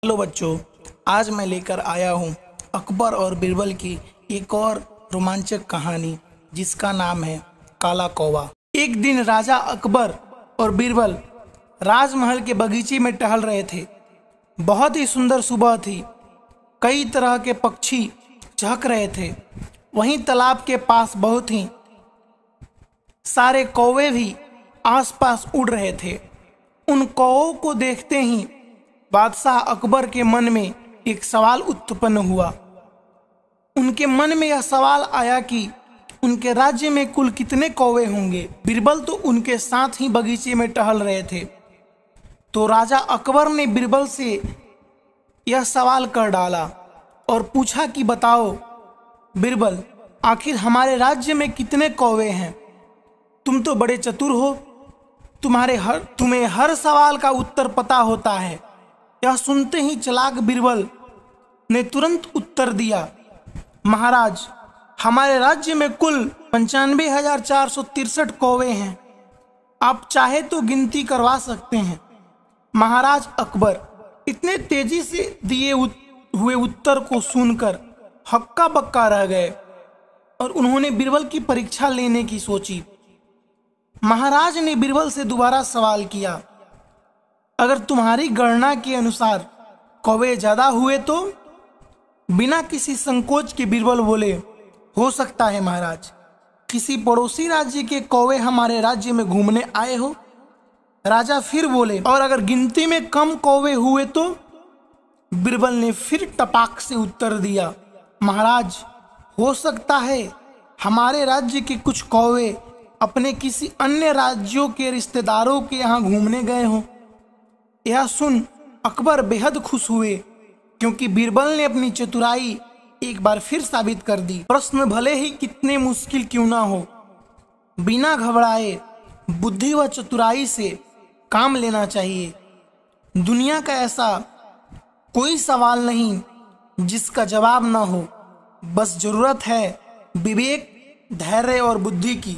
Hello बच्चों, आज मैं लेकर आया हूँ अकबर और बीरबल की एक और रोमांचक कहानी जिसका नाम है काला कौवा। एक दिन राजा अकबर और बीरबल राजमहल के बगीचे में टहल रहे थे। बहुत ही सुंदर सुबह थी। कई तरह के पक्षी चहक रहे थे। वहीं तालाब के पास बहुत ही सारे कौवे भी आसपास उड़ रहे थे। उन कौवों को देखते ही बादशाह अकबर के मन में एक सवाल उत्पन्न हुआ। उनके मन में यह सवाल आया कि उनके राज्य में कुल कितने कौवे होंगे। बीरबल तो उनके साथ ही बगीचे में टहल रहे थे। तो राजा अकबर ने बीरबल से यह सवाल कर डाला और पूछा कि बताओ बीरबल, आखिर हमारे राज्य में कितने कौवे हैं? तुम तो बड़े चतुर हो, तुम्हें हर सवाल का उत्तर पता होता है। यह सुनते ही चालाक बीरबल ने तुरंत उत्तर दिया, महाराज, हमारे राज्य में कुल 95,463 कौवे हैं। आप चाहे तो गिनती करवा सकते हैं। महाराज अकबर इतने तेजी से दिए हुए उत्तर को सुनकर हक्का बक्का रह गए और उन्होंने बीरबल की परीक्षा लेने की सोची। महाराज ने बीरबल से दोबारा सवाल किया, अगर तुम्हारी गणना के अनुसार कौवे ज्यादा हुए तो? बिना किसी संकोच के बीरबल बोले, हो सकता है महाराज, किसी पड़ोसी राज्य के कौवे हमारे राज्य में घूमने आए हो। राजा फिर बोले, और अगर गिनती में कम कौवे हुए तो? बीरबल ने फिर टपाक से उत्तर दिया, महाराज, हो सकता है हमारे राज्य के कुछ कौवे अपने किसी अन्य राज्यों के रिश्तेदारों के यहाँ घूमने गए हों। यह सुन अकबर बेहद खुश हुए, क्योंकि बीरबल ने अपनी चतुराई एक बार फिर साबित कर दी। प्रश्न भले ही कितने मुश्किल क्यों ना हो, बिना घबराए बुद्धि व चतुराई से काम लेना चाहिए। दुनिया का ऐसा कोई सवाल नहीं जिसका जवाब ना हो। बस जरूरत है विवेक, धैर्य और बुद्धि की।